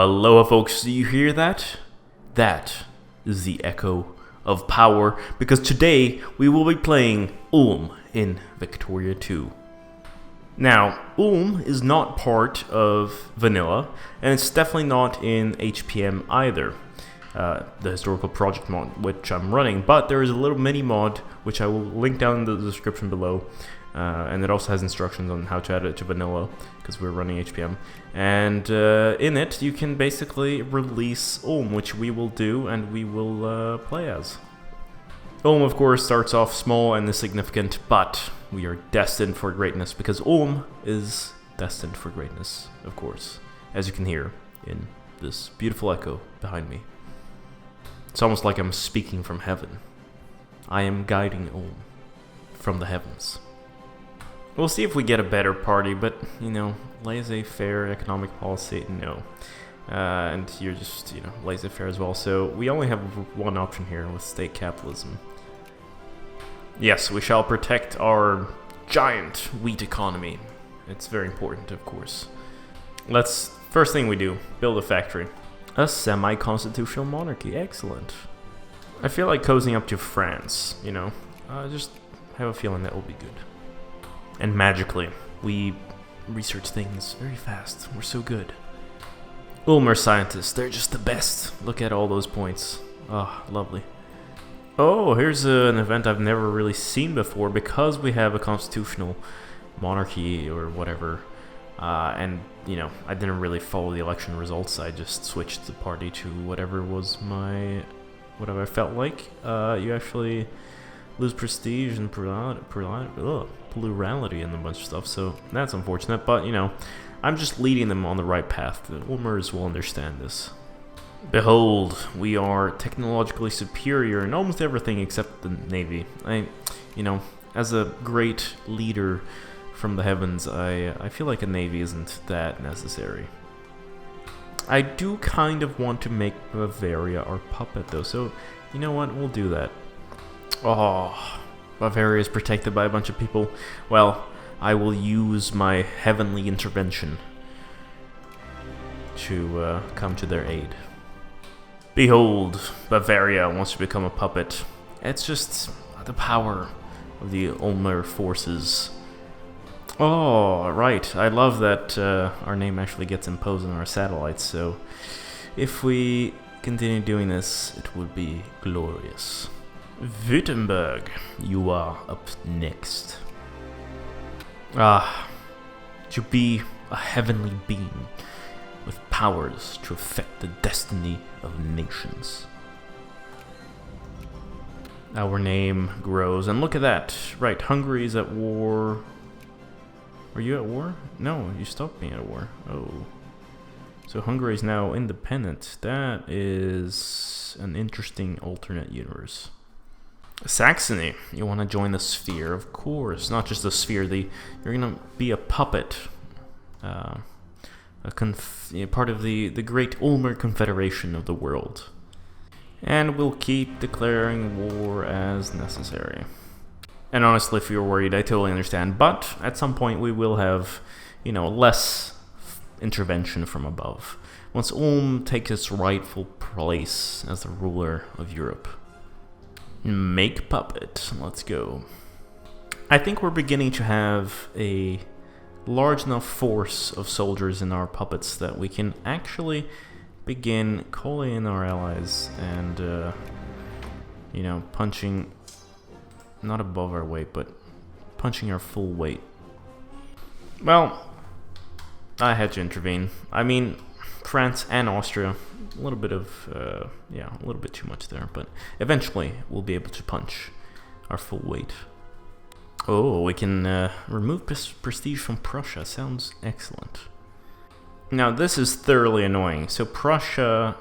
Aloha folks, do you hear that? That is the echo of power, because today we will be playing Ulm in Victoria 2. Now, Ulm is not part of Vanilla, and it's definitely not in HPM either, the historical project mod which I'm running, but there is a little mini mod which I will link down in the description below. And it also has instructions on how to add it to Vanilla, because we're running HPM. And in it, you can basically release Ulm, which we will do, and we will play as. Ulm, of course, starts off small and insignificant, but we are destined for greatness, because Ulm is destined for greatness, of course, as you can hear in this beautiful echo behind me. It's almost like I'm speaking from heaven. I am guiding Ulm from the heavens. We'll see if we get a better party, but, you know, laissez-faire economic policy, no. And you're just, you know, laissez-faire as well. So we only have one option here with state capitalism. Yes, we shall protect our giant wheat economy. It's very important, of course. First thing we do, build a factory. A semi-constitutional monarchy, excellent. I feel like cozying up to France, you know. I just have a feeling that will be good. And magically, we research things very fast. We're so good. Ulmer scientists, they're just the best. Look at all those points. Ah, lovely. Oh, here's an event I've never really seen before, because we have a constitutional monarchy or whatever. And, you know, I didn't really follow the election results. I just switched the party to whatever whatever I felt like. You actually lose prestige and plurality and a bunch of stuff, so that's unfortunate, but, you know, I'm just leading them on the right path. The Ulmers will understand this. Behold, we are technologically superior in almost everything except the Navy. You know, as a great leader from the heavens, I feel like a Navy isn't that necessary. I do kind of want to make Bavaria our puppet, though, so, you know what, we'll do that. Oh, Bavaria is protected by a bunch of people. Well, I will use my heavenly intervention to come to their aid. Behold, Bavaria wants to become a puppet. It's just the power of the Ulmer forces. Oh, right. I love that our name actually gets imposed on our satellites, so if we continue doing this, it would be glorious. Württemberg, you are up next. To be a heavenly being with powers to affect the destiny of nations. Our name grows, and look at that. Right, Hungary is at war. Are you at war? No, you stopped being at war. Oh. So Hungary is now independent. That is an interesting alternate universe. Saxony, you want to join the sphere, of course. Not just the sphere, you're going to be a puppet. Part of the great Ulmer Confederation of the world. And we'll keep declaring war as necessary. And honestly, if you're worried, I totally understand. But at some point we will have, you know, less intervention from above. Once Ulm takes its rightful place as the ruler of Europe. Make puppet. Let's go. I think we're beginning to have a large enough force of soldiers in our puppets that we can actually begin calling in our allies and, you know, punching, not above our weight, but punching our full weight. Well, I had to intervene. I mean, France and Austria, a little bit of, a little bit too much there, but eventually we'll be able to punch our full weight. Oh, we can remove prestige from Prussia. Sounds excellent. Now, this is thoroughly annoying. So Prussia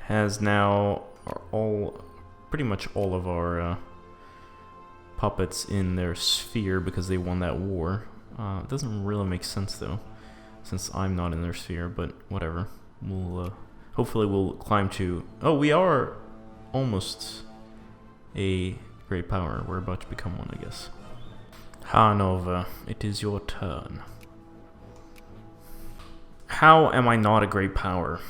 has now pretty much all of our puppets in their sphere because they won that war. It doesn't really make sense, though, since I'm not in their sphere, but whatever. We'll hopefully we'll climb to... Oh, we are almost a great power. We're about to become one, I guess. Hanover, it is your turn. How am I not a great power?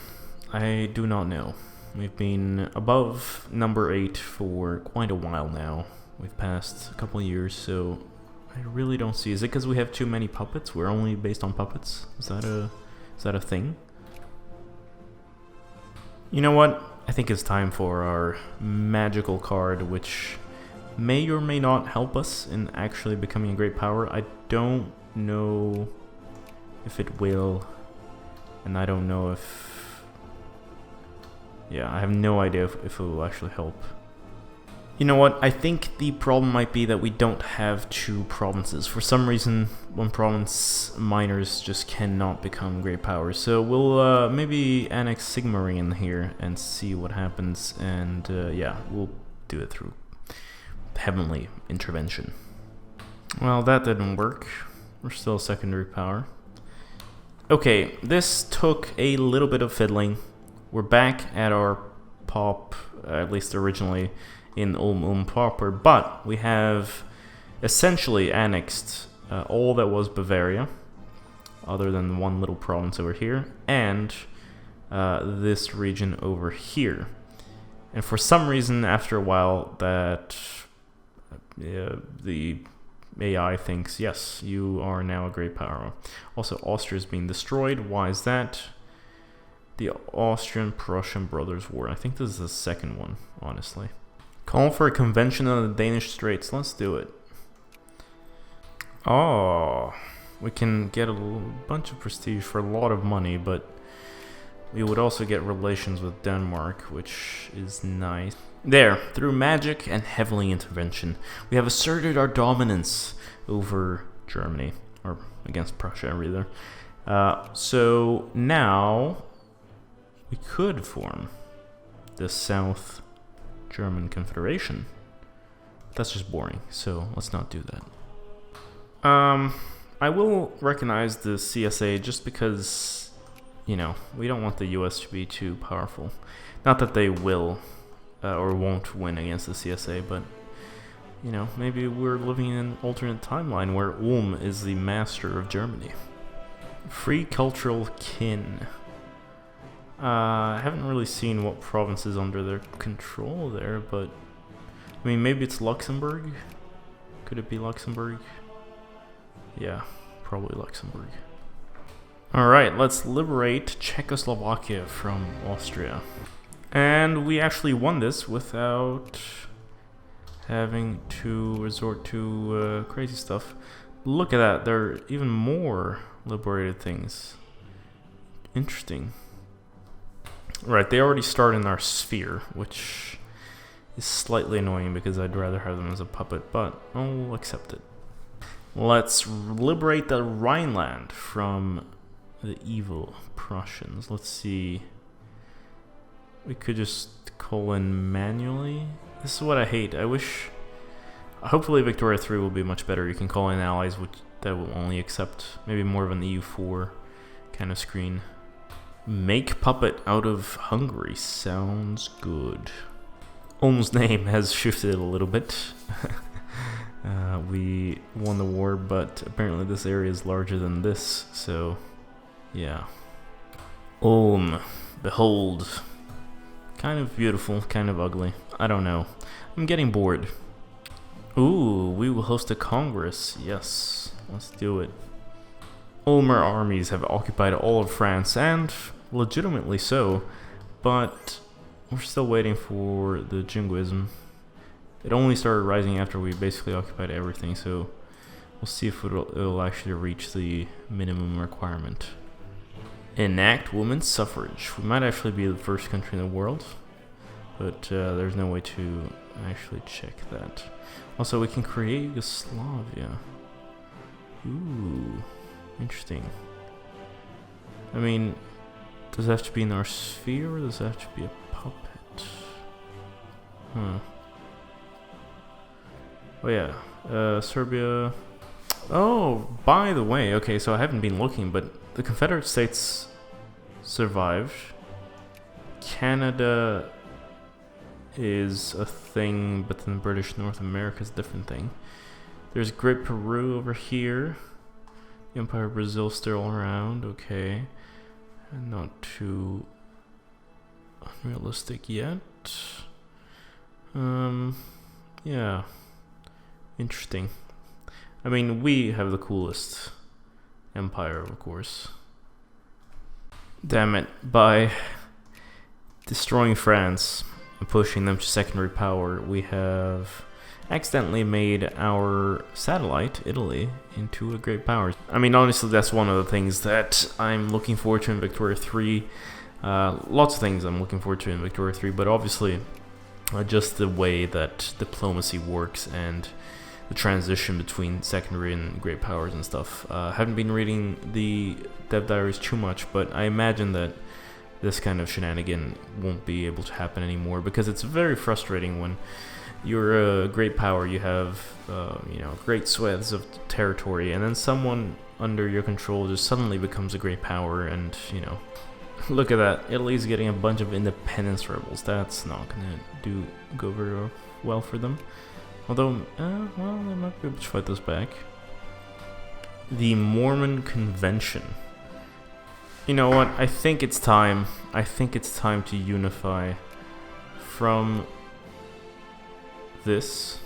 I do not know. We've been above number 8 for quite a while now. We've passed a couple of years, so I really don't see. Is it because we have too many puppets? We're only based on puppets? Is that a thing? You know what? I think it's time for our magical card, which may or may not help us in actually becoming a great power. I don't know if it will, and I don't know if... yeah, I have no idea if it will actually help. You know what? I think the problem might be that we don't have 2 provinces. For some reason, 1 province miners just cannot become great powers. So we'll maybe annex Sigmarine here and see what happens. And yeah, we'll do it through heavenly intervention. Well, that didn't work. We're still a secondary power. Okay, this took a little bit of fiddling. We're back at our pop, at least originally, in Ulm proper, but we have essentially annexed all that was Bavaria, other than 1 little province over here, and this region over here. And for some reason, after a while, that the AI thinks, yes, you are now a great power. Also, Austria is being destroyed. Why is that? The Austrian-Prussian Brothers' War. I think this is the second one, honestly. Call for a convention on the Danish Straits. Let's do it. Oh, we can get a bunch of prestige for a lot of money, but we would also get relations with Denmark, which is nice. There, through magic and heavenly intervention, we have asserted our dominance over Germany, or against Prussia, rather. So now we could form the South German Confederation. That's just boring, so let's not do that. I will recognize the CSA just because, you know, we don't want the US to be too powerful. Not that they will or won't win against the CSA, but, you know, maybe we're living in an alternate timeline where Ulm is the master of Germany. Free cultural kin. I haven't really seen what province is under their control there, but I mean, maybe it's Luxembourg? Could it be Luxembourg? Yeah, probably Luxembourg. Alright, let's liberate Czechoslovakia from Austria. And we actually won this without having to resort to crazy stuff. Look at that, there are even more liberated things. Interesting. Right, they already start in our sphere, which is slightly annoying because I'd rather have them as a puppet, but I'll accept it. Let's liberate the Rhineland from the evil Prussians. Let's see. We could just call in manually. This is what I hate. I wish... hopefully Victoria 3 will be much better. You can call in allies that will only accept maybe more of an EU4 kind of screen. Make puppet out of Hungary. Sounds good. Ulm's name has shifted a little bit. We won the war, but apparently this area is larger than this, so yeah. Ulm. Behold. Kind of beautiful, kind of ugly. I don't know. I'm getting bored. Ooh, we will host a congress. Yes, let's do it. Ulmer armies have occupied all of France, and legitimately so, but we're still waiting for the jingoism. It only started rising after we basically occupied everything, so we'll see if it'll actually reach the minimum requirement. Enact women's suffrage. We might actually be the first country in the world, but there's no way to actually check that. Also, we can create Yugoslavia. Ooh, interesting. I mean, does it have to be in our sphere, or does it have to be a puppet? Huh. Oh yeah, Serbia. Oh, by the way, okay, so I haven't been looking, but the Confederate States survived. Canada is a thing, but then British North America is a different thing. There's Great Peru over here. The Empire of Brazil still around, okay. and not too unrealistic yet. Yeah, interesting. I mean, we have the coolest empire, of course. Damn it, by destroying France and pushing them to secondary power, we have accidentally made our satellite, Italy, into a great power. I mean, honestly, that's one of the things that I'm looking forward to in Victoria 3. Lots of things I'm looking forward to in Victoria 3, but obviously just the way that diplomacy works and the transition between secondary and great powers and stuff. Haven't been reading the Dev Diaries too much, but I imagine that this kind of shenanigan won't be able to happen anymore, because it's very frustrating when you're a great power, you have great swathes of territory, and then someone under your control just suddenly becomes a great power, and look at that, Italy's getting a bunch of independence rebels. That's not gonna go very well for them. Although, well, they might be able to fight this back. The Mormon Convention. You know what? I think it's time. I think it's time to unify from this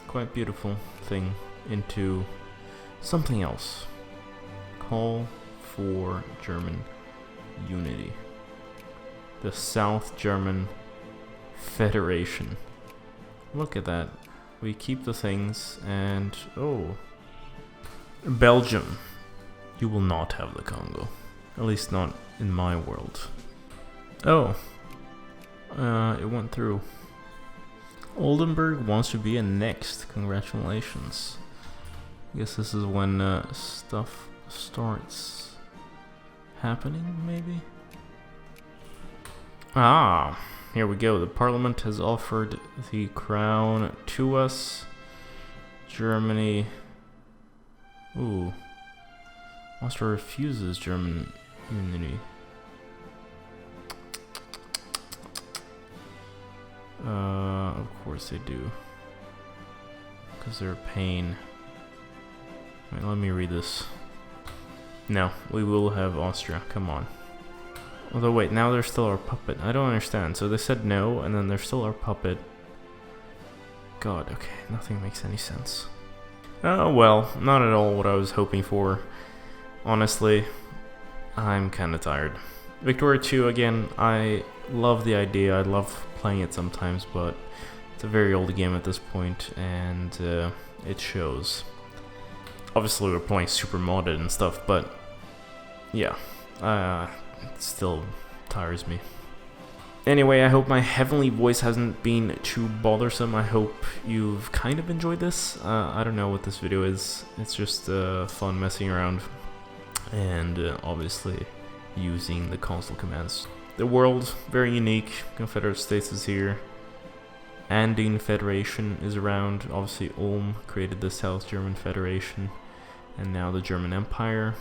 quite beautiful thing into something else. Call for German unity. The South German Federation. Look at that. We keep the things, and oh, Belgium. You will not have the Congo. At least not in my world. Oh, it went through. Oldenburg wants to be annexed. Congratulations. I guess this is when stuff starts happening, maybe? Ah, here we go. The parliament has offered the crown to us. Germany. Ooh. Austria refuses German unity. Of course they do. Because they're a pain. Wait, let me read this. No, we will have Austria. Come on. Although, wait, now they're still our puppet. I don't understand. So they said no, and then they're still our puppet. God, okay. Nothing makes any sense. Oh, well, not at all what I was hoping for. Honestly, I'm kind of tired. Victoria 2, again, I love the idea. I love playing it sometimes, but it's a very old game at this point, and it shows. Obviously, we're playing super modded and stuff, but yeah, it still tires me. Anyway, I hope my heavenly voice hasn't been too bothersome. I hope you've kind of enjoyed this. I don't know what this video is. It's just fun messing around and obviously using the console commands. The world, very unique. Confederate States is here. Andean Federation is around. Obviously, Ulm created the South German Federation, and now the German Empire.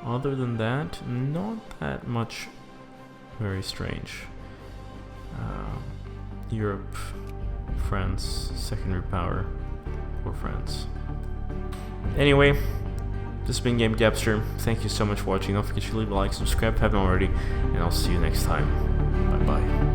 Other than that, not that much very strange. Europe, France, secondary power, or France. Anyway, this has been Game Gapster. Thank you so much for watching. Don't forget to leave a like, subscribe if you haven't already, and I'll see you next time. Bye bye.